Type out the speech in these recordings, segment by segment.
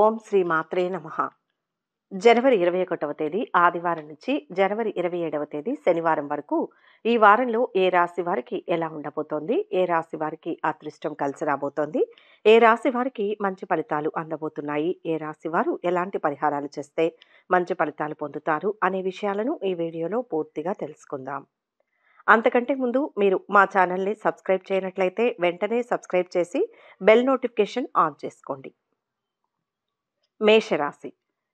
ఓం శ్రీ మాత్రే నమః. జనవరి 21వ తేదీ ఆదివారం నుంచి జనవరి 27వ తేదీ శనివారం వరకు ఈ వారంలో ఏ రాశి వారికి ఎలా ఉండబోతోంది, ఏ రాశి వారికి అదృష్టం కలిసి రాబోతోంది, ఏ రాశి వారికి మంచి ఫలితాలు అందబోతున్నాయి, ఏ రాశి వారు ఎలాంటి పరిహారాలు చేస్తే మంచి ఫలితాలు పొందుతారు అనే విషయాలను ఈ వీడియోలో పూర్తిగా తెలుసుకుందాం. అంతకంటే ముందు మీరు మా ఛానల్ని సబ్స్క్రైబ్ చేయనట్లయితే వెంటనే సబ్స్క్రైబ్ చేసి బెల్ నోటిఫికేషన్ ఆన్ చేసుకోండి. మేషరాశి.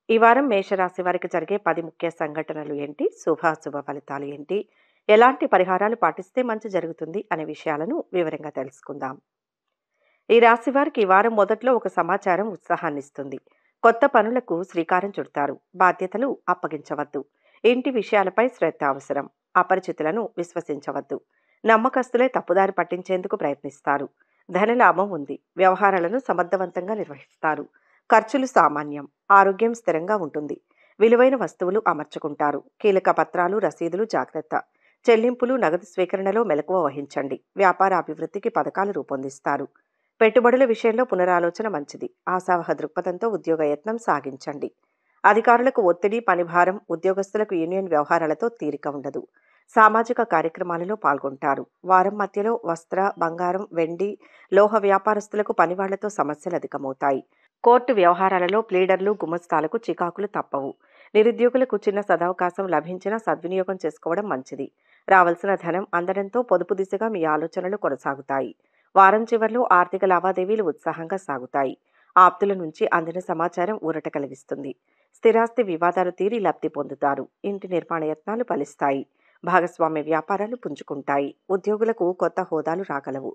ఈ వారం మేషరాశి వారికి జరిగే 10 ముఖ్య సంఘటనలు ఏంటి, శుభాశుభ ఫలితాలు ఏంటి, ఎలాంటి పరిహారాలు పాటిస్తే మంచి జరుగుతుంది అనే విషయాలను వివరంగా తెలుసుకుందాం. ఈ రాశి వారికి ఈ వారం మొదట్లో ఒక సమాచారం ఉత్సాహాన్నిస్తుంది. కొత్త పనులకు శ్రీకారం చుడతారు. బాధ్యతలు అప్పగించవద్దు. ఇంటి విషయాలపై శ్రద్ధ అవసరం. అపరిచితులను విశ్వసించవద్దు. నమ్మకస్తులే తప్పుదారి పట్టించేందుకు ప్రయత్నిస్తారు. ధనలాభం ఉంది. వ్యవహారాలను సమర్థవంతంగా నిర్వహిస్తారు. ఖర్చులు సామాన్యం. ఆరోగ్యం స్థిరంగా ఉంటుంది. విలువైన వస్తువులు అమర్చుకుంటారు. కీలక పత్రాలు, రసీదులు జాగ్రత్త. చెల్లింపులు, నగదు స్వీకరణలో మెలకువ వహించండి. వ్యాపార అభివృద్ధికి పథకాలు రూపొందిస్తారు. పెట్టుబడుల విషయంలో పునరాలోచన మంచిది. ఆశావహ దృక్పథంతో ఉద్యోగ యత్నం సాగించండి. అధికారులకు ఒత్తిడి, పనిభారం, ఉద్యోగస్తులకు యూనియన్ వ్యవహారాలతో తీరిక ఉండదు. సామాజిక కార్యక్రమాలలో పాల్గొంటారు. వారం మధ్యలో వస్త్ర, బంగారం, వెండి, లోహ వ్యాపారస్తులకు పనివాళ్లతో సమస్యలు అధికమవుతాయి. కోర్టు వ్యవహారాలలో ప్లీడర్లు, గుమస్తాలకు చికాకులు తప్పవు. నిరుద్యోగులకు చిన్న సదవకాశం లభించినా సద్వినియోగం చేసుకోవడం మంచిది. రావాల్సిన ధనం అందడంతో పొదుపు దిశగా మీ ఆలోచనలు కొనసాగుతాయి. వారం చివర్లో ఆర్థిక లావాదేవీలు ఉత్సాహంగా సాగుతాయి. ఆప్తుల నుంచి అందిన సమాచారం ఊరట కలిగిస్తుంది. స్థిరాస్తి వివాదాలు తీరి లబ్ధి పొందుతారు. ఇంటి నిర్మాణ యత్నాలు ఫలిస్తాయి. భాగస్వామ్య వ్యాపారాలు పుంజుకుంటాయి. ఉద్యోగులకు కొత్త హోదాలు రాగలవు.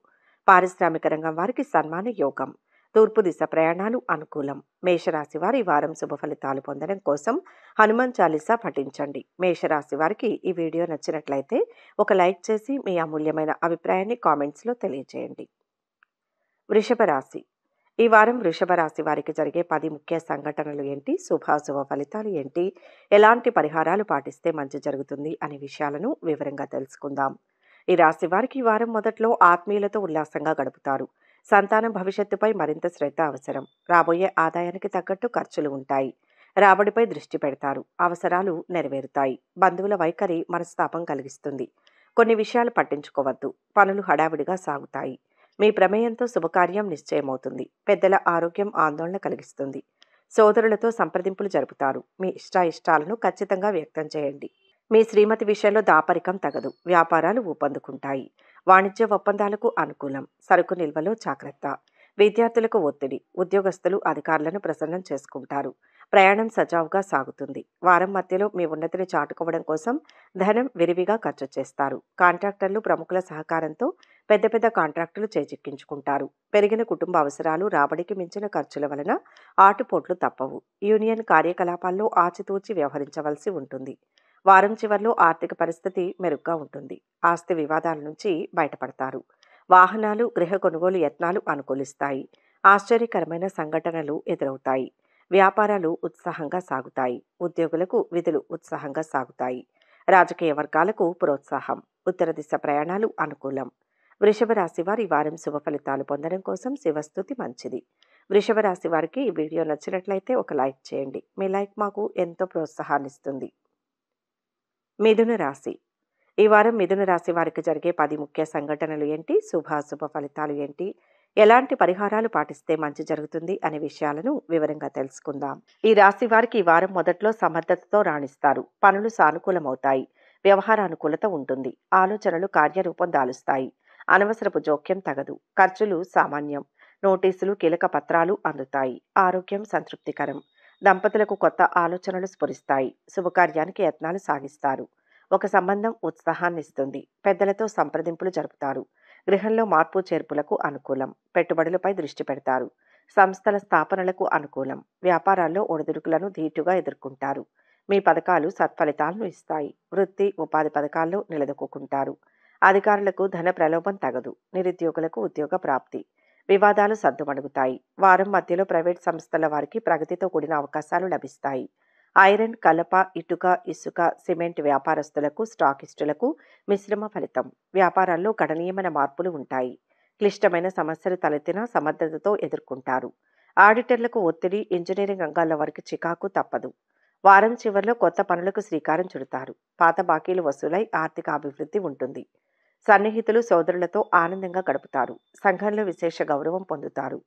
పారిశ్రామిక రంగం వారికి సన్మాన యోగం. తూర్పు దిశ ప్రయాణాలు అనుకూలం. మేషరాశి వారి వారం శుభ ఫలితాలు పొందడం కోసం హనుమాన్ చాలీసా పఠించండి. మేషరాశి వారికి ఈ వీడియో నచ్చినట్లయితే ఒక లైక్ చేసి మీ అమూల్యమైన అభిప్రాయాన్ని కామెంట్స్లో తెలియజేయండి. వృషభ రాశి. ఈ వారం వృషభ రాశి వారికి జరిగే 10 ముఖ్య సంఘటనలు ఏంటి, శుభాశుభ ఫలితాలు ఏంటి, ఎలాంటి పరిహారాలు పాటిస్తే మంచి జరుగుతుంది అనే విషయాలను వివరంగా తెలుసుకుందాం. ఈ రాశి వారికి ఈ వారం మొదట్లో ఆత్మీయులతో ఉల్లాసంగా గడుపుతారు. సంతానం భవిష్యత్తుపై మరింత శ్రద్ధ అవసరం. రాబోయే ఆదాయానికి తగ్గట్టు ఖర్చులు ఉంటాయి. రాబడిపై దృష్టి పెడతారు. అవసరాలు నెరవేరుతాయి. బంధువుల వైఖరి మనస్తాపం కలిగిస్తుంది. కొన్ని విషయాలు పట్టించుకోవద్దు. పనులు హడావిడిగా సాగుతాయి. మీ ప్రమేయంతో శుభకార్యం నిశ్చయమవుతుంది. పెద్దల ఆరోగ్యం ఆందోళన కలిగిస్తుంది. సోదరులతో సంప్రదింపులు జరుపుతారు. మీ ఇష్టాలను ఖచ్చితంగా వ్యక్తం చేయండి. మీ శ్రీమతి విషయంలో దాపరికం తగదు. వ్యాపారాలు ఊపందుకుంటాయి. వాణిజ్య ఒప్పందాలకు అనుకూలం. సరుకు నిల్వలో జాగ్రత్త. విద్యార్థులకు ఒత్తిడి. ఉద్యోగస్తులు అధికారులను ప్రసన్నం చేసుకుంటారు. ప్రయాణం సజావుగా సాగుతుంది. వారం మధ్యలో మీ ఉన్నతిని చాటుకోవడం కోసం ధనం విరివిగా ఖర్చు చేస్తారు. కాంట్రాక్టర్లు ప్రముఖుల సహకారంతో పెద్ద పెద్ద కాంట్రాక్టులు చేజిక్కించుకుంటారు. పెరిగిన కుటుంబ అవసరాలు, రాబడికి మించిన ఖర్చుల వలన ఆటుపోట్లు తప్పవు. యూనియన్ కార్యకలాపాల్లో ఆచితూచి వ్యవహరించవలసి ఉంటుంది. వారం చివర్లో ఆర్థిక పరిస్థితి మెరుగ్గా ఉంటుంది. ఆస్తి వివాదాల నుంచి బయటపడతారు. వాహనాలు, గృహ కొనుగోలు యత్నాలు అనుకూలిస్తాయి. ఆశ్చర్యకరమైన సంఘటనలు ఎదురవుతాయి. వ్యాపారాలు ఉత్సాహంగా సాగుతాయి. ఉద్యోగులకు విధులు ఉత్సాహంగా సాగుతాయి. రాజకీయ వర్గాలకు ప్రోత్సాహం. ఉత్తర దిశ ప్రయాణాలు అనుకూలం. వృషభ రాశి వారి వారం శుభ ఫలితాలు పొందడం కోసం శివస్తుతి మంచిది. వృషభ రాశి వారికి ఈ వీడియో నచ్చినట్లయితే ఒక లైక్ చేయండి. మీ లైక్ మాకు ఎంతో ప్రోత్సాహాన్నిస్తుంది. మిథున రాశి. ఈ వారం మిథున రాశి వారికి జరిగే 10 ముఖ్య సంఘటనలు ఏంటి, శుభాశుభ ఫలితాలు ఏంటి, ఎలాంటి పరిహారాలు పాటిస్తే మంచి జరుగుతుంది అనే విషయాలను వివరంగా తెలుసుకుందాం. ఈ రాశి వారికి ఈ వారం మొదట్లో సమర్థతతో రాణిస్తారు. పనులు సానుకూలమవుతాయి. వ్యవహారానుకూలత ఉంటుంది. ఆలోచనలు కార్యరూపం దాలుస్తాయి. అనవసరపు జోక్యం తగదు. ఖర్చులు సామాన్యం. నోటీసులు, కీలక పత్రాలు అందుతాయి. ఆరోగ్యం సంతృప్తికరం. దంపతులకు కొత్త ఆలోచనలు స్ఫురిస్తాయి. శుభకార్యానికి యత్నాలు సాగిస్తారు. ఒక సంబంధం ఉత్సాహాన్నిస్తుంది. పెద్దలతో సంప్రదింపులు జరుపుతారు. గృహంలో మార్పు చేర్పులకు అనుకూలం. పెట్టుబడులపై దృష్టి పెడతారు. సంస్థల స్థాపనలకు అనుకూలం. వ్యాపారాల్లో ఒడిదుడుకులను ధీటుగా ఎదుర్కొంటారు. మీ పథకాలు సత్ఫలితాలను ఇస్తాయి. వృత్తి, ఉపాధి పథకాల్లో నిలదొక్కుంటారు. అధికారులకు ధన ప్రలోభం తగదు. నిరుద్యోగులకు ఉద్యోగ ప్రాప్తి. వివాదాలు సద్దుమణుగుతాయి. వారం మధ్యలో ప్రైవేట్ సంస్థల వారికి ప్రగతితో కూడిన అవకాశాలు లభిస్తాయి. ఐరన్, కలప, ఇటుక, ఇసుక, సిమెంట్ వ్యాపారస్తులకు, స్టాకిస్టులకు మిశ్రమ ఫలితం. వ్యాపారాల్లో గణనీయమైన మార్పులు ఉంటాయి. క్లిష్టమైన సమస్యలు తలెత్తినా సమర్థతతో ఎదుర్కొంటారు. ఆడిటర్లకు ఒత్తిడి, ఇంజనీరింగ్ రంగాల్లో వారికి చికాకు తప్పదు. వారం చివర్లో కొత్త పనులకు శ్రీకారం చుడతారు. పాత బాకీలు వసూలై ఆర్థిక అభివృద్ధి ఉంటుంది. సన్నిహితులు, సోదరులతో ఆనందంగా గడుపుతారు. సంఘంలో విశేష గౌరవం పొందుతారు.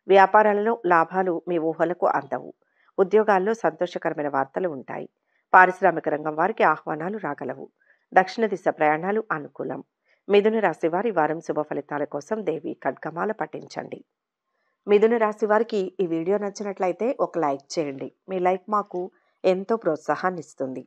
వ్యాపారాలలో లాభాలు మీ ఊహలకు అందవు. ఉద్యోగాల్లో సంతోషకరమైన వార్తలు ఉంటాయి. పారిశ్రామిక రంగం వారికి ఆహ్వానాలు రాగలవు. దక్షిణ దిశ ప్రయాణాలు అనుకూలం. మిథున రాశి వారి వారం శుభ ఫలితాల కోసం దేవి ఖడ్గమాల పఠించండి. మిథున రాశి వారికి ఈ వీడియో నచ్చినట్లయితే ఒక లైక్ చేయండి. మీ లైక్ మాకు ఎంతో ప్రోత్సాహాన్ని ఇస్తుంది.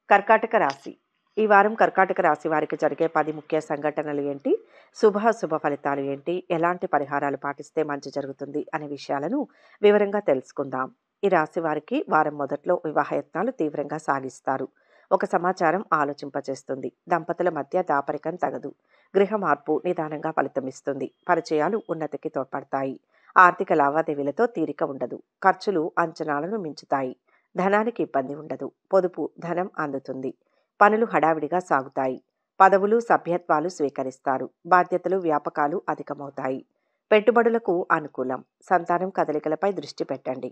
కర్కాటక రాశి. ఈ వారం కర్కాటక రాశి వారికి జరిగే 10 ముఖ్య సంఘటనలు ఏంటి, శుభ ఫలితాలు ఏంటి, ఎలాంటి పరిహారాలు పాటిస్తే మంచి జరుగుతుంది అనే విషయాలను వివరంగా తెలుసుకుందాం. ఈ రాశి వారికి వారం మొదట్లో వివాహయత్నాలు తీవ్రంగా సాగిస్తారు. ఒక సమాచారం ఆలోచింపచేస్తుంది. దంపతుల మధ్య దాపరికం తగదు. గృహ మార్పు నిదానంగా ఫలితమిస్తుంది. పరిచయాలు ఉన్నతికి తోడ్పడతాయి. ఆర్థిక లావాదేవీలతో తీరిక ఉండదు. ఖర్చులు అంచనాలను మించుతాయి. ధనానికి ఇబ్బంది ఉండదు. పొదుపు ధనం అందుతుంది. పనులు హడావిడిగా సాగుతాయి. పదవులు, సభ్యత్వాలు స్వీకరిస్తారు. బాధ్యతలు, వ్యాపకాలు అధికమవుతాయి. పెట్టుబడులకు అనుకూలం. సంతానం కదలికలపై దృష్టి పెట్టండి.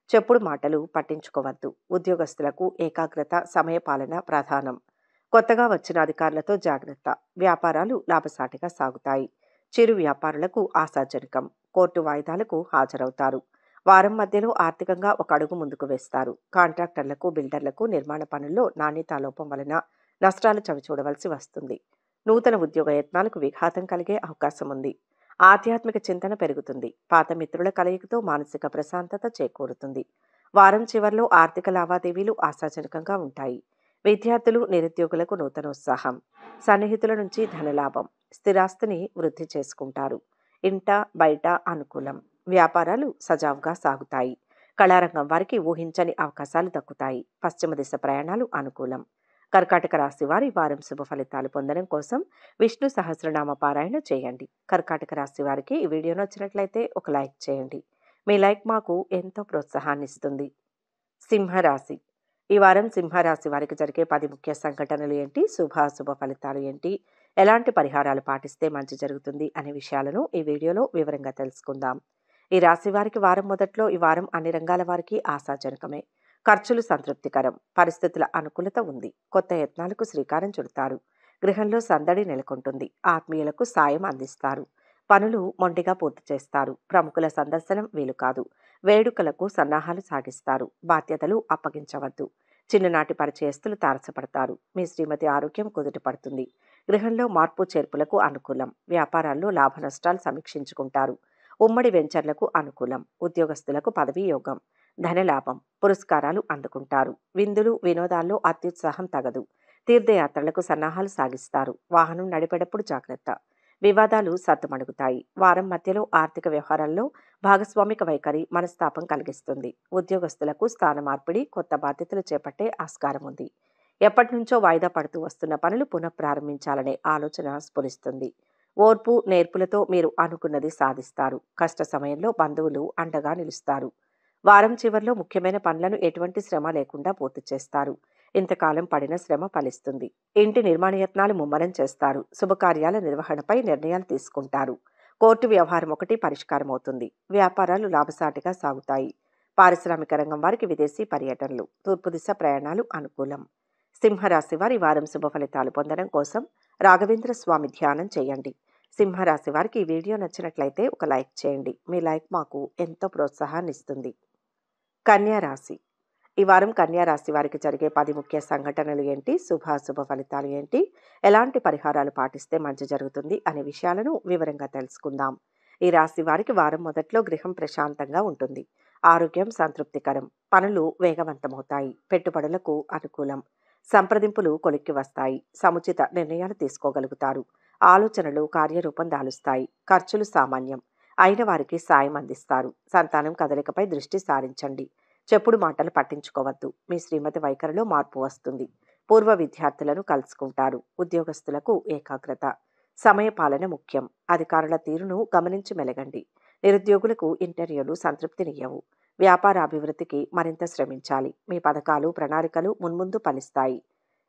చెప్పుడు మాటలు పట్టించుకోవద్దు. ఉద్యోగస్తులకు ఏకాగ్రత, సమయపాలన ప్రధానం. కొత్తగా వచ్చిన అధికారులతో జాగ్రత్త. వ్యాపారాలు లాభసాటిగా సాగుతాయి. చిరు వ్యాపారులకు ఆశాజనకం. కోర్టు వాయిదాలకు హాజరవుతారు. వారం మధ్యలో ఆర్థికంగా ఒక అడుగు ముందుకు వేస్తారు. కాంట్రాక్టర్లకు, బిల్డర్లకు నిర్మాణ పనుల్లో నాణ్యతా లోపం వలన నష్టాలు చవిచూడవలసి వస్తుంది. నూతన ఉద్యోగ యత్నాలకు విఘాతం కలిగే అవకాశం ఉంది. ఆధ్యాత్మిక చింతన పెరుగుతుంది. పాత మిత్రుల కలయికతో మానసిక ప్రశాంతత చేకూరుతుంది. వారం చివర్లో ఆర్థిక లావాదేవీలు ఆశాజనకంగా ఉంటాయి. విద్యార్థులు, నిరుద్యోగులకు నూతనోత్సాహం. సన్నిహితుల నుంచి ధనలాభం. స్థిరాస్తిని వృద్ధి చేసుకుంటారు. ఇంట బయట అనుకూలం. వ్యాపారాలు సజావుగా సాగుతాయి. కళారంగం వారికి ఊహించని అవకాశాలు దక్కుతాయి. పశ్చిమ దిశ ప్రయాణాలు అనుకూలం. కర్కాటక రాశి వారి వారం శుభ ఫలితాలు పొందడం కోసం విష్ణు సహస్రనామ పారాయణ చేయండి. కర్కాటక రాశి వారికి ఈ వీడియో నచ్చినట్లయితే ఒక లైక్ చేయండి. మీ లైక్ మాకు ఎంతో ప్రోత్సాహాన్ని ఇస్తుంది. సింహరాశి. ఈ వారం సింహరాశి వారికి జరిగే 10 ముఖ్య సంఘటనలు ఏంటి, శుభ ఫలితాలు ఏంటి, ఎలాంటి పరిహారాలు పాటిస్తే మంచి జరుగుతుంది అనే విషయాలను ఈ వీడియోలో వివరంగా తెలుసుకుందాం. ఈ రాశి వారికి వారం మొదట్లో ఈ వారం అన్ని రంగాల వారికి ఆశాజనకమే. ఖర్చులు సంతృప్తికరం. పరిస్థితుల అనుకూలత ఉంది. కొత్త యత్నాలకు శ్రీకారం చుడతారు. గృహంలో సందడి నెలకొంటుంది. ఆత్మీయులకు సాయం అందిస్తారు. పనులు మొండిగా పూర్తి చేస్తారు. ప్రముఖుల సందర్శనం వీలు కాదు. వేడుకలకు సన్నాహాలు సాగిస్తారు. బాధ్యతలు అప్పగించవద్దు. చిన్ననాటి పరిచయస్తులు తారసపడతారు. మీ శ్రీమతి ఆరోగ్యం కుదుటపడుతుంది. గృహంలో మార్పు చేర్పులకు అనుకూలం. వ్యాపారాల్లో లాభ నష్టాలు సమీక్షించుకుంటారు. ఉమ్మడి వెంచర్లకు అనుకూలం. ఉద్యోగస్తులకు పదవీ యోగం. ధనలాభం. పురస్కారాలు అందుకుంటారు. విందులు, వినోదాల్లో అత్యుత్సాహం తగదు. తీర్థయాత్రలకు సన్నాహాలు సాగిస్తారు. వాహనం నడిపేటప్పుడు జాగ్రత్త. వివాదాలు సద్దుమణుగుతాయి. వారం మధ్యలో ఆర్థిక వ్యవహారాల్లో భాగస్వామిక వైఖరి మనస్తాపం కలిగిస్తుంది. ఉద్యోగస్తులకు స్థాన మార్పిడి, కొత్త బాధ్యతలు చేపట్టే ఆస్కారం ఉంది. ఎప్పటి నుంచో వాయిదా పడుతూ వస్తున్న పనులు పునఃప్రారంభించాలనే ఆలోచన స్ఫురిస్తుంది. ఓర్పు, నేర్పులతో మీరు అనుకున్నది సాధిస్తారు. కష్ట సమయంలో బంధువులు అండగా నిలుస్తారు. వారం చివర్లో ముఖ్యమైన పనులను ఎటువంటి శ్రమ లేకుండా పూర్తి చేస్తారు. ఇంతకాలం పడిన శ్రమ ఫలిస్తుంది. ఇంటి నిర్మాణ యత్నాలు ముమ్మరం చేస్తారు. శుభకార్యాల నిర్వహణపై నిర్ణయాలు తీసుకుంటారు. కోర్టు వ్యవహారం ఒకటి పరిష్కారం అవుతుంది. వ్యాపారాలు లాభసాటిగా సాగుతాయి. పారిశ్రామిక రంగం వారికి విదేశీ పర్యటనలు, తూర్పు దిశ ప్రయాణాలు అనుకూలం. సింహరాశి వారి వారం శుభ ఫలితాలు పొందడం కోసం రాఘవేంద్ర స్వామి ధ్యానం చేయండి. సింహరాశి వారికి ఈ వీడియో నచ్చినట్లయితే ఒక లైక్ చేయండి. మీ లైక్ మాకు ఎంతో ప్రోత్సాహాన్ని ఇస్తుంది. కన్యా రాశి. ఈ వారం కన్యా రాశి వారికి జరిగే 10 ముఖ్య సంఘటనలు ఏంటి, శుభ ఫలితాలు ఏంటి, ఎలాంటి పరిహారాలు పాటిస్తే మంచి జరుగుతుంది అనే విషయాలను వివరంగా తెలుసుకుందాం. ఈ రాశి వారికి వారం మొదట్లో గృహం ప్రశాంతంగా ఉంటుంది. ఆరోగ్యం సంతృప్తికరం. పనులు వేగవంతమవుతాయి. పెట్టుబడులకు అనుకూలం. సంప్రదింపులు కొలిక్కి వస్తాయి. సముచిత నిర్ణయాలు తీసుకోగలుగుతారు. ఆలోచనలు కార్యరూపం దాలుస్తాయి. ఖర్చులు సామాన్యం. అయిన వారికి సాయం అందిస్తారు. సంతానం కదలికపై దృష్టి సారించండి. చెప్పుడు మాటలు పట్టించుకోవద్దు. మీ శ్రీమతి వైఖరిలో మార్పు వస్తుంది. పూర్వ విద్యార్థులను కలుసుకుంటారు. ఉద్యోగస్తులకు ఏకాగ్రత. సమయపాలన ముఖ్యం. అధికారుల తీరును గమనించి మెలగండి. నిరుద్యోగులకు ఇంటర్వ్యూలు సంతృప్తినియ్యవు. వ్యాపార అభివృద్ధికి మరింత శ్రమించాలి. మీ పథకాలు, ప్రణాళికలు మున్ముందు ఫలిస్తాయి.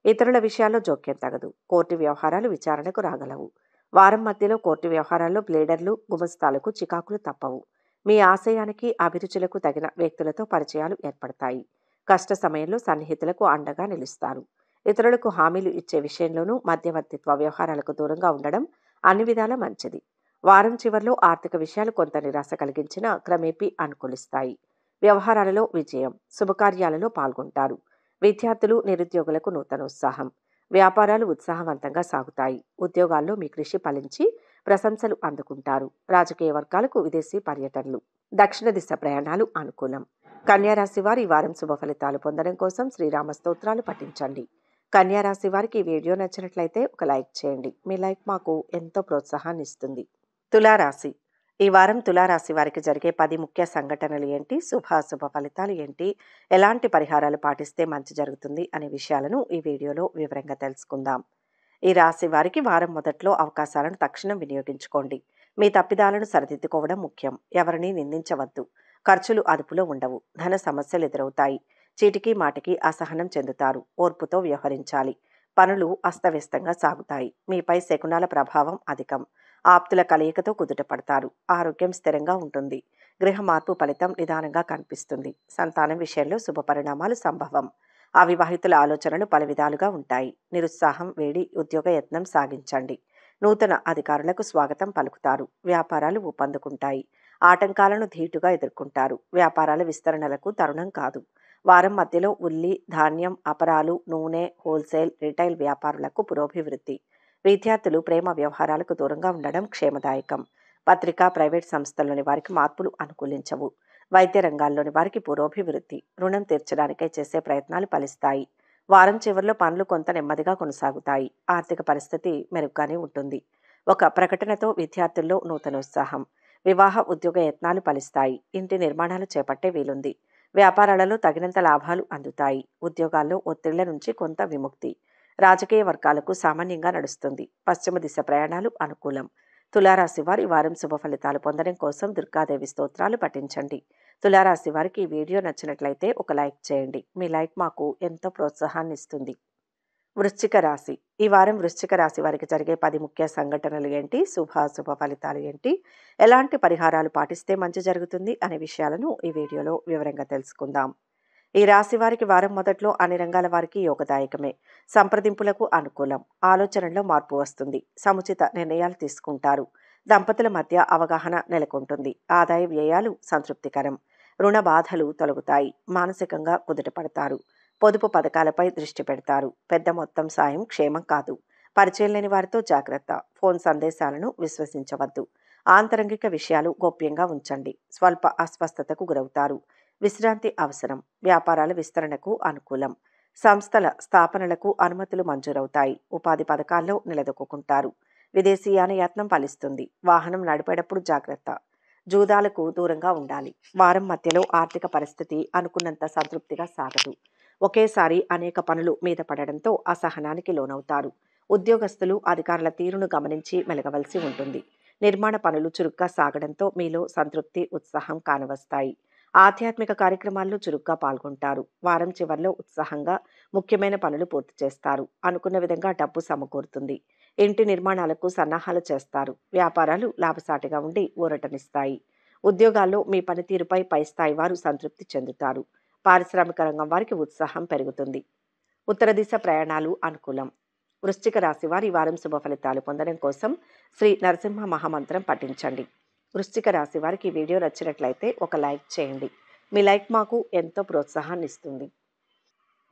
ఇతరుల విషయాల్లో జోక్యం తగదు. కోర్టు వ్యవహారాలు విచారణకు రాగలవు. వారం మధ్యలో కోర్టు వ్యవహారాల్లో ప్లేడర్లు, గుమస్తాలకు చికాకులు తప్పవు. మీ ఆశయానికి, అభిరుచులకు తగిన వ్యక్తులతో పరిచయాలు ఏర్పడతాయి. కష్ట సమయంలో సన్నిహితులకు అండగా నిలుస్తారు. ఇతరులకు హామీలు ఇచ్చే విషయంలోనూ మధ్యవర్తిత్వ వ్యవహారాలకు దూరంగా ఉండడం అన్ని విధాలా మంచిది. వారం చివర్లో ఆర్థిక విషయాలు కొంత నిరాశ కలిగించినా క్రమేపీ అనుకూలిస్తాయి. వ్యవహారాలలో విజయం, శుభకార్యాలలో పాల్గొంటారు. విద్యార్థులు, నిరుద్యోగులకు నూతనోత్సాహం. వ్యాపారాలు ఉత్సాహవంతంగా సాగుతాయి. ఉద్యోగాల్లో మీ కృషి ఫలించి ప్రశంసలు అందుకుంటారు. రాజకీయ వర్గాలకు విదేశీ పర్యటనలు, దక్షిణ దిశ ప్రయాణాలు అనుకూలం. కన్యా రాశి వారు ఈ వారం శుభ ఫలితాలు పొందడం కోసం శ్రీరామ స్తోత్రాలు పఠించండి. కన్యా రాశి వారికి ఈ వీడియో నచ్చినట్లయితే ఒక లైక్ చేయండి. మీ లైక్ మాకు ఎంతో ప్రోత్సాహాన్ని ఇస్తుంది. తులారాశి. ఈ వారం తులారాశి వారికి జరిగే 10 ముఖ్య సంఘటనలు ఏంటి, శుభాశుభ ఫలితాలు ఏంటి, ఎలాంటి పరిహారాలు పాటిస్తే మంచి జరుగుతుంది అనే విషయాలను ఈ వీడియోలో వివరంగా తెలుసుకుందాం. ఈ రాశి వారికి వారం మొదట్లో అవకాశాలను తక్షణం వినియోగించుకోండి. మీ తప్పిదాలను సరిదిద్దుకోవడం ముఖ్యం. ఎవరిని నిందించవద్దు. ఖర్చులు అదుపులో ఉండవు. ధన సమస్యలు ఎదురవుతాయి. చీటికి మాటికి అసహనం చెందుతారు. ఓర్పుతో వ్యవహరించాలి. పనులు అస్తవ్యస్తంగా సాగుతాయి. మీపై శకునాల ప్రభావం అధికం. ఆప్తుల కలయికతో కుదుట పడతారు. ఆరోగ్యం స్థిరంగా ఉంటుంది. గృహ మార్పు ఫలితం నిదానంగా కనిపిస్తుంది. సంతానం విషయంలో శుభ పరిణామాలు సంభవం. అవివాహితుల ఆలోచనలు పలు విధాలుగా ఉంటాయి. నిరుత్సాహం వేడి ఉద్యోగ యత్నం సాగించండి. నూతన అధికారులకు స్వాగతం పలుకుతారు. వ్యాపారాలు ఊపందుకుంటాయి. ఆటంకాలను ధీటుగా ఎదుర్కొంటారు. వ్యాపారాల విస్తరణలకు తరుణం కాదు. వారం మధ్యలో ఉల్లి, ధాన్యం, అపరాలు, నూనె, హోల్సేల్, రిటైల్ వ్యాపారులకు పురోభివృద్ధి. విద్యార్థులు ప్రేమ వ్యవహారాలకు దూరంగా ఉండడం క్షేమదాయకం. పత్రికా, ప్రైవేట్ సంస్థల్లోని వారికి మార్పులు అనుకూలించవు. వైద్య రంగాల్లోని వారికి పురోభివృద్ధి. రుణం తీర్చడానికై చేసే ప్రయత్నాలు ఫలిస్తాయి. వారం చివరిలో పనులు కొంత నెమ్మదిగా కొనసాగుతాయి. ఆర్థిక పరిస్థితి మెరుగ్గానే ఉంటుంది. ఒక ప్రకటనతో విద్యార్థుల్లో నూతనోత్సాహం. వివాహ, ఉద్యోగ యత్నాలు ఫలిస్తాయి. ఇంటి నిర్మాణాలు చేపట్టే వీలుంది. వ్యాపారాలలో తగినంత లాభాలు అందుతాయి. ఉద్యోగాల్లో ఒత్తిళ్ల నుంచి కొంత విముక్తి. రాజకీయ వర్గాలకు సామాన్యంగా నడుస్తుంది. పశ్చిమ దిశ ప్రయాణాలు అనుకూలం. తులారాశి వారి వారం శుభ ఫలితాలు పొందడం కోసం దుర్గాదేవి స్తోత్రాలు పఠించండి. తులారాశి వారికి ఈ వీడియో నచ్చినట్లయితే ఒక లైక్ చేయండి. మీ లైక్ మాకు ఎంతో ప్రోత్సాహాన్ని ఇస్తుంది. వృశ్చిక రాశి. ఈ వారం వృశ్చిక రాశి వారికి జరిగే 10 ముఖ్య సంఘటనలు ఏంటి, శుభాశుభ ఫలితాలు ఏంటి, ఎలాంటి పరిహారాలు పాటిస్తే మంచి జరుగుతుంది అనే విషయాలను ఈ వీడియోలో వివరంగా తెలుసుకుందాం. ఈ రాశి వారికి వారం మొదట్లో అన్ని రంగాల వారికి యోగదాయకమే. సంప్రదింపులకు అనుకూలం. ఆలోచనలో మార్పు వస్తుంది. సముచిత నిర్ణయాలు తీసుకుంటారు. దంపతుల మధ్య అవగాహన నెలకొంటుంది. ఆదాయ వ్యయాలు సంతృప్తికరం. రుణ బాధలు తొలగుతాయి. మానసికంగా కుదుట పడతారు. పొదుపు పథకాలపై దృష్టి పెడతారు. పెద్ద మొత్తం సాయం క్షేమం కాదు. పరిచయం లేని వారితో జాగ్రత్త. ఫోన్ సందేశాలను విశ్వసించవద్దు. ఆంతరంగిక విషయాలు గోప్యంగా ఉంచండి. స్వల్ప అస్వస్థతకు గురవుతారు. విశ్రాంతి అవసరం. వ్యాపారాల విస్తరణకు అనుకూలం. సంస్థల స్థాపనలకు అనుమతులు మంజూరవుతాయి. ఉపాధి పథకాల్లో నిలదొక్కుంటారు. విదేశీయాన యత్నం ఫలిస్తుంది. వాహనం నడిపేటప్పుడు జాగ్రత్త. జూదాలకు దూరంగా ఉండాలి. వారం మధ్యలో ఆర్థిక పరిస్థితి అనుకున్నంత సంతృప్తిగా సాగదు. ఒకేసారి అనేక పనులు మీద పడడంతో అసహనానికి లోనవుతారు. ఉద్యోగస్తులు అధికారుల తీరును గమనించి మెలగవలసి ఉంటుంది. నిర్మాణ పనులు చురుగ్గా సాగడంతో మీలో సంతృప్తి, ఉత్సాహం కానవస్తాయి. ఆధ్యాత్మిక కార్యక్రమాల్లో చురుగ్గా పాల్గొంటారు. వారం చివర్లో ఉత్సాహంగా ముఖ్యమైన పనులు పూర్తి చేస్తారు. అనుకున్న విధంగా డబ్బు సమకూరుతుంది. ఇంటి నిర్మాణాలకు సన్నాహాలు చేస్తారు. వ్యాపారాలు లాభసాటిగా ఉండి ఊరటనిస్తాయి. ఉద్యోగాల్లో మీ పనితీరుపై పై స్థాయి వారు సంతృప్తి చెందుతారు. పారిశ్రామిక రంగం వారికి ఉత్సాహం పెరుగుతుంది. ఉత్తర దిశ ప్రయాణాలు అనుకూలం. వృశ్చిక రాశి వారి వారం శుభ ఫలితాలు పొందడం కోసం శ్రీ నరసింహ మహామంత్రం పఠించండి. వృశ్చిక రాశి వారికి ఈ వీడియో నచ్చినట్లయితే ఒక లైక్ చేయండి. మీ లైక్ మాకు ఎంతో ప్రోత్సాహాన్ని ఇస్తుంది.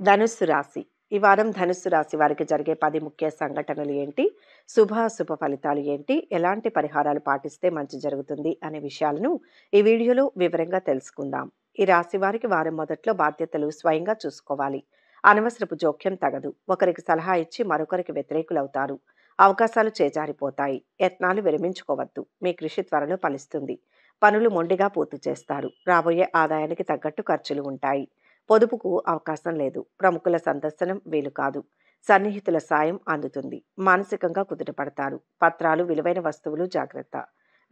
ధనుస్సు రాశి. ఈ వారం ధనుస్సు రాశి వారికి జరిగే 10 ముఖ్య సంఘటనలు ఏంటి, శుభాశుభ ఫలితాలు ఏంటి, ఎలాంటి పరిహారాలు పాటిస్తే మంచి జరుగుతుంది అనే విషయాలను ఈ వీడియోలో వివరంగా తెలుసుకుందాం. ఈ రాశి వారికి వారం మొదట్లో బాధ్యతలు స్వయంగా చూసుకోవాలి. అనవసరపు జోక్యం తగదు. ఒకరికి సలహా ఇచ్చి మరొకరికి వ్యతిరేకులవుతారు. అవకాశాలు చేజారిపోతాయి. యత్నాలు విరమించుకోవద్దు. మీ కృషి త్వరలో ఫలిస్తుంది. పనులు మొండిగా పూర్తి చేస్తారు. రాబోయే ఆదాయానికి తగ్గట్టు ఖర్చులు ఉంటాయి. పొదుపుకు అవకాశం లేదు. ప్రముఖుల సందర్శనం వీలు కాదు. సన్నిహితుల సాయం అందుతుంది. మానసికంగా కుదుటపడతారు. పత్రాలు, విలువైన వస్తువులు జాగ్రత్త.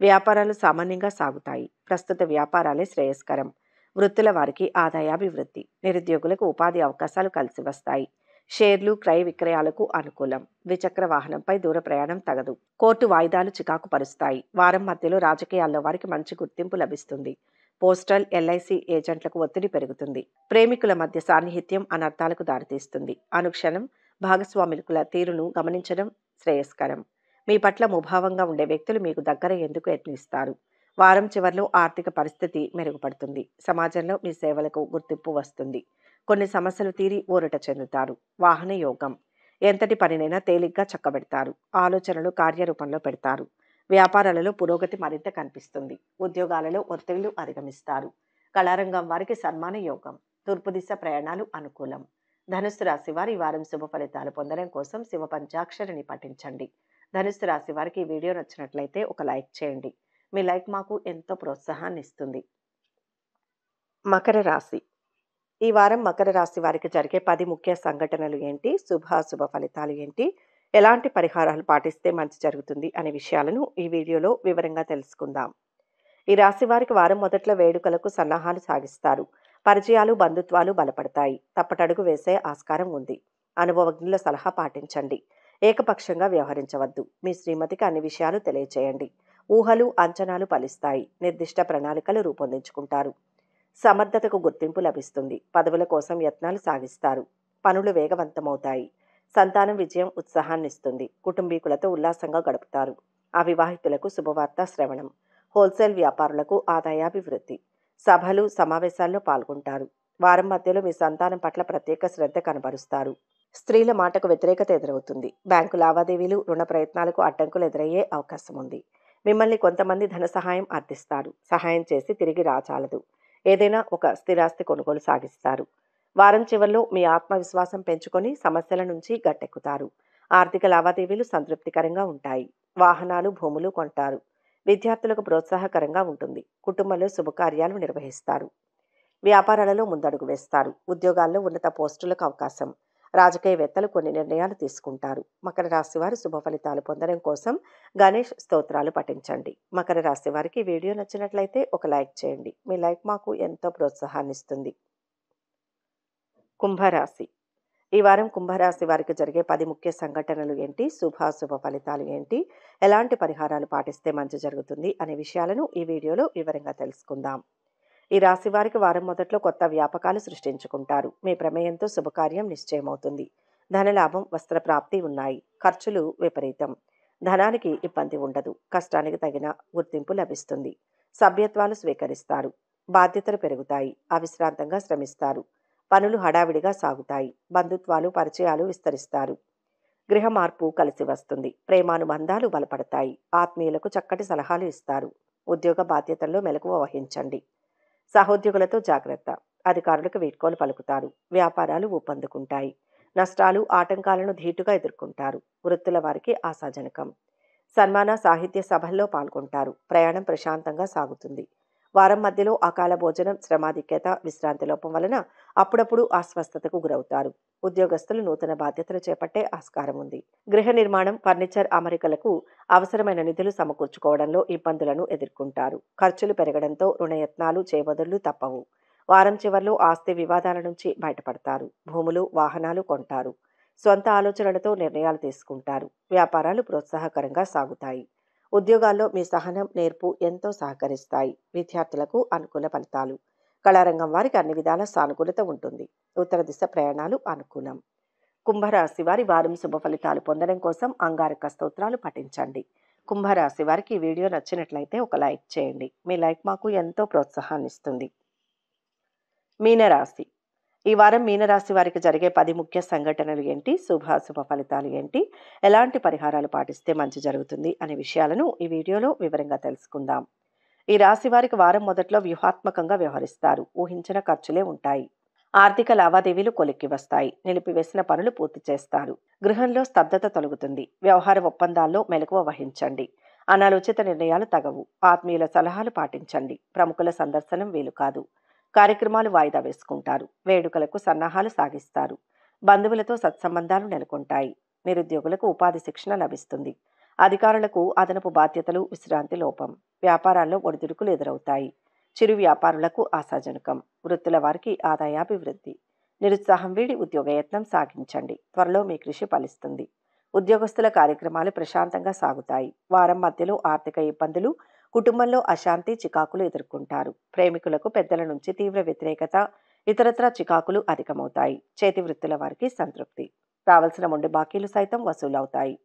వ్యాపారాలు సామాన్యంగా సాగుతాయి. ప్రస్తుత వ్యాపారాలే శ్రేయస్కరం. వృత్తుల వారికి ఆదాయాభివృద్ధి. నిరుద్యోగులకు ఉపాధి అవకాశాలు కలిసి వస్తాయి. షేర్లు క్రయ విక్రయాలకు అనుకూలం. ద్విచక్ర వాహనంపై దూర ప్రయాణం తగదు. కోర్టు వాయిదాలు చికాకు పరుస్తాయి. వారం మధ్యలో రాజకీయాల్లో వారికి మంచి గుర్తింపు లభిస్తుంది. పోస్టల్, ఎల్ఐసి ఏజెంట్లకు ఒత్తిడి పెరుగుతుంది. ప్రేమికుల మధ్య సాన్నిహిత్యం అనర్థాలకు దారితీస్తుంది. అనుక్షణం భాగస్వాముల తీరును గమనించడం శ్రేయస్కరం. మీ పట్ల ముభావంగా ఉండే వ్యక్తులు మీకు దగ్గర ఎందుకు యత్నిస్తారు. వారం చివర్లో ఆర్థిక పరిస్థితి మెరుగుపడుతుంది. సమాజంలో మీ సేవలకు గుర్తింపు వస్తుంది. కొన్ని సమస్యలు తీరి ఊరట చెందుతారు. వాహన యోగం. ఎంతటి పనినైనా తేలిగ్గా చక్కబెడతారు. ఆలోచనలు కార్యరూపంలో పెడతారు. వ్యాపారాలలో పురోగతి మరింత కనిపిస్తుంది. ఉద్యోగాలలో ఒత్తిళ్లు అధిగమిస్తారు. కళారంగం వారికి సన్మాన యోగం. తూర్పు దిశ ప్రయాణాలు అనుకూలం. ధనుస్సు రాశి వారి ఈ వారం శుభ ఫలితాలు పొందడం కోసం శివ పంచాక్షరిని పఠించండి. ధనుస్సు రాశి వారికి ఈ వీడియో నచ్చినట్లయితే ఒక లైక్ చేయండి. మీ లైక్ మాకు ఎంతో ప్రోత్సాహాన్ని ఇస్తుంది. మకర రాశి. ఈ వారం మకర రాశి వారికి జరిగే 10 ముఖ్య సంఘటనలు ఏంటి, శుభాశుభ ఫలితాలు ఏంటి, ఎలాంటి పరిహారాలు పాటిస్తే మంచి జరుగుతుంది అనే విషయాలను ఈ వీడియోలో వివరంగా తెలుసుకుందాం. ఈ రాశి వారికి వారం మొదట్లో వేడుకలకు సన్నాహాలు సాగిస్తారు. పరిచయాలు, బంధుత్వాలు బలపడతాయి. తప్పటడుగు వేసే ఆస్కారం ఉంది. అనుభవజ్ఞుల సలహా పాటించండి. ఏకపక్షంగా వ్యవహరించవద్దు. మీ శ్రీమతికి అన్ని విషయాలు తెలియచేయండి. ఊహలు, అంచనాలు ఫలిస్తాయి. నిర్దిష్ట ప్రణాళికలు రూపొందించుకుంటారు. సమర్థతకు గుర్తింపు లభిస్తుంది. పదవుల కోసం యత్నాలు సాగిస్తారు. పనులు వేగవంతమవుతాయి. సంతానం విజయం ఉత్సాహాన్నిస్తుంది. కుటుంబీకులతో ఉల్లాసంగా గడుపుతారు. అవివాహితులకు శుభవార్త శ్రవణం. హోల్సేల్ వ్యాపారులకు ఆదాయాభివృద్ధి. సభలు, సమావేశాల్లో పాల్గొంటారు. వారం మధ్యలో మీ సంతానం పట్ల ప్రత్యేక శ్రద్ధ కనబరుస్తారు. స్త్రీల మాటకు వ్యతిరేకత ఎదురవుతుంది. బ్యాంకు లావాదేవీలు, రుణ ప్రయత్నాలకు అడ్డంకులు ఎదురయ్యే అవకాశం ఉంది. మిమ్మల్ని కొంతమంది ధన సహాయం అర్థిస్తారు. సహాయం చేసి తిరిగి రాచాలదు. ఏదైనా ఒక స్థిరాస్తి కొనుగోలు సాగిస్తారు. వారం చివరిలో మీ ఆత్మవిశ్వాసం పెంచుకొని సమస్యల నుంచి గట్టెక్కుతారు. ఆర్థిక లావాదేవీలు సంతృప్తికరంగా ఉంటాయి. వాహనాలు, భూములు కొంటారు. విద్యార్థులకు ప్రోత్సాహకరంగా ఉంటుంది. కుటుంబంలో శుభకార్యాలు నిర్వహిస్తారు. వ్యాపారాలలో ముందడుగు వేస్తారు. ఉద్యోగాల్లో ఉన్నత పోస్టులకు అవకాశం. రాజకీయవేత్తలు కొన్ని నిర్ణయాలు తీసుకుంటారు. మకర రాశి వారు శుభ ఫలితాలు పొందడం కోసం గణేష్ స్తోత్రాలు పఠించండి. మకర రాశి వారికి వీడియో నచ్చినట్లయితే ఒక లైక్ చేయండి. మీ లైక్ మాకు ఎంతో ప్రోత్సాహాన్ని ఇస్తుంది. కుంభరాశి. ఈ వారం కుంభరాశి వారికి జరిగే 10 ముఖ్య సంఘటనలు ఏంటి, శుభాశుభ ఫలితాలు ఏంటి, ఎలాంటి పరిహారాలు పాటిస్తే మంచి జరుగుతుంది అనే విషయాలను ఈ వీడియోలో వివరంగా తెలుసుకుందాం. ఈ రాశి వారికి వారం మొదట్లో కొత్త వ్యాపకాలు సృష్టించుకుంటారు. మీ ప్రమేయంతో శుభకార్యం నిశ్చయమవుతుంది. ధనలాభం, వస్త్రప్రాప్తి ఉన్నాయి. ఖర్చులు విపరీతం. ధనానికి ఇబ్బంది ఉండదు. కష్టానికి తగిన గుర్తింపు లభిస్తుంది. సభ్యత్వాలు స్వీకరిస్తారు. బాధ్యతలు పెరుగుతాయి. అవిశ్రాంతంగా శ్రమిస్తారు. పనులు హడావిడిగా సాగుతాయి. బంధుత్వాలు, పరిచయాలు విస్తరిస్తారు. గృహ మార్పు కలిసి వస్తుంది. ప్రేమానుబంధాలు బలపడతాయి. ఆత్మీయులకు చక్కటి సలహాలు ఇస్తారు. ఉద్యోగ బాధ్యతల్లో మెలకువ వహించండి. సహోద్యోగులతో జాగ్రత్త. అధికారులకు వీడ్కోలు పలుకుతారు. వ్యాపారాలు ఊపందుకుంటాయి. నష్టాలు, ఆటంకాలను ధీటుగా ఎదుర్కొంటారు. వృత్తుల వారికి ఆశాజనకం. సన్మాన, సాహిత్య సభల్లో పాల్గొంటారు. ప్రయాణం ప్రశాంతంగా సాగుతుంది. వారం మధ్యలో అకాల భోజనం, శ్రమాధిక్యత, విశ్రాంతి లోపం వలన అప్పుడప్పుడు అస్వస్థతకు గురవుతారు. ఉద్యోగస్తులు నూతన బాధ్యతలు చేపట్టే ఆస్కారం ఉంది. గృహ నిర్మాణం, ఫర్నిచర్ అమరికలకు అవసరమైన నిధులు సమకూర్చుకోవడంలో ఇబ్బందులను ఎదుర్కొంటారు. ఖర్చులు పెరగడంతో రుణయత్నాలు, చేబదుళ్లు తప్పవు. వారం చివర్లో ఆస్తి వివాదాల నుంచి బయటపడతారు. భూములు, వాహనాలు కొంటారు. సొంత ఆలోచనలతో నిర్ణయాలు తీసుకుంటారు. వ్యాపారాలు ప్రోత్సాహకరంగా సాగుతాయి. ఉద్యోగాల్లో మీ సహనం, నేర్పు ఎంతో సహకరిస్తాయి. విద్యార్థులకు అనుకూల ఫలితాలు. కళారంగం వారికి అన్ని విధాల సానుకూలత ఉంటుంది. ఉత్తర దిశ ప్రయాణాలు అనుకూలం. కుంభరాశి వారి వారం శుభ ఫలితాలు పొందడం కోసం అంగారక స్తోత్రాలు పఠించండి. కుంభరాశి వారికి ఈ వీడియో నచ్చినట్లయితే ఒక లైక్ చేయండి. మీ లైక్ మాకు ఎంతో ప్రోత్సాహాన్ని ఇస్తుంది. మీనరాశి. ఈ వారం మీనరాశి వారికి జరిగే 10 ముఖ్య సంఘటనలు ఏంటి, శుభాశుభ ఫలితాలు ఏంటి, ఎలాంటి పరిహారాలు పాటిస్తే మంచి జరుగుతుంది అనే విషయాలను ఈ వీడియోలో వివరంగా తెలుసుకుందాం. ఈ రాశి వారికి వారం మొదట్లో వ్యూహాత్మకంగా వ్యవహరిస్తారు. ఊహించిన ఖర్చులే ఉంటాయి. ఆర్థిక లావాదేవీలు కొలిక్కి వస్తాయి. నిలిపివేసిన పనులు పూర్తి చేస్తారు. గృహంలో స్తబ్దత తొలగుతుంది. వ్యవహార ఒప్పందాల్లో మెలకువ వహించండి. అనాలోచిత నిర్ణయాలు తగవు. ఆత్మీయుల సలహాలు పాటించండి. ప్రముఖుల సందర్శనం వీలు కాదు. కార్యక్రమాలు వాయిదా వేసుకుంటారు. వేడుకలకు సన్నాహాలు సాగిస్తారు. బంధువులతో సత్సంబంధాలు నెలకొంటాయి. నిరుద్యోగులకు ఉపాధి శిక్షణ లభిస్తుంది. అధికారులకు అదనపు బాధ్యతలు, విశ్రాంతి లోపం. వ్యాపారాల్లో ఒడిదుడుకులు ఎదురవుతాయి. చిరు వ్యాపారులకు ఆశాజనకం. వృత్తుల వారికి ఆదాయాభివృద్ధి. నిరుత్సాహం వీడి ఉద్యోగయత్నం సాగించండి. త్వరలో మీ కృషి ఫలిస్తుంది. ఉద్యోగస్తుల కార్యక్రమాలు ప్రశాంతంగా సాగుతాయి. వారం మధ్యలో ఆర్థిక ఇబ్బందులు, కుటుంబంలో అశాంతి, చికాకులు ఎదుర్కొంటారు. ప్రేమికులకు పెద్దల నుంచి తీవ్ర వ్యతిరేకత, ఇతరత్రా చికాకులు అధికమవుతాయి. చేతి వృత్తుల వారికి సంతృప్తి. రావాల్సిన మొండి బాకీలు సైతం వసూలవుతాయి.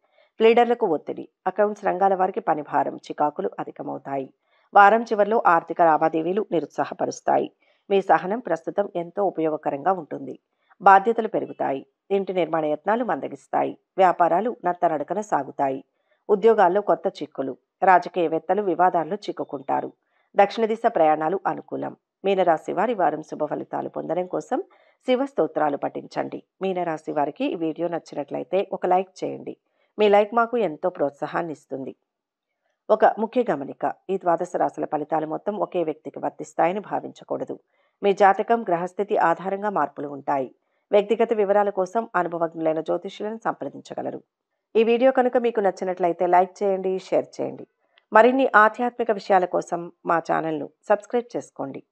లీడర్లకు ఒత్తిడి, అకౌంట్స్ రంగాల వారికి పనిభారం, చికాకులు అధికమవుతాయి. వారం చివరిలో ఆర్థిక లావాదేవీలు నిరుత్సాహపరుస్తాయి. మీ సహనం ప్రస్తుతం ఎంతో ఉపయోగకరంగా ఉంటుంది. బాధ్యతలు పెరుగుతాయి. ఇంటి నిర్మాణ యత్నాలు మందగిస్తాయి. వ్యాపారాలు నత్తనడకన సాగుతాయి. ఉద్యోగాల్లో కొత్త చిక్కులు, రాజకీయవేత్తలు వివాదాల్లో చిక్కుకుంటారు. దక్షిణ దిశ ప్రయాణాలు అనుకూలం. మీనరాశి వారి వారం శుభ ఫలితాలు పొందడం కోసం శివ స్తోత్రాలు పఠించండి. మీనరాశి వారికి ఈ వీడియో నచ్చినట్లయితే ఒక లైక్ చేయండి. మీ లైక్ మాకు ఎంతో ప్రోత్సాహాన్ని ఇస్తుంది. ఒక ముఖ్య గమనిక, ఈ ద్వాదశ రాశుల ఫలితాలు మొత్తం ఒకే వ్యక్తికి వర్తిస్తాయని భావించకూడదు. మీ జాతకం, గ్రహస్థితి ఆధారంగా మార్పులు ఉంటాయి. వ్యక్తిగత వివరాల కోసం అనుభవజ్ఞులైన జ్యోతిష్యులను సంప్రదించగలరు. ఈ వీడియో కనుక మీకు నచ్చినట్లయితే లైక్ చేయండి, షేర్ చేయండి. మరిన్ని ఆధ్యాత్మిక విషయాల కోసం మా ఛానల్ను సబ్స్క్రైబ్ చేసుకోండి.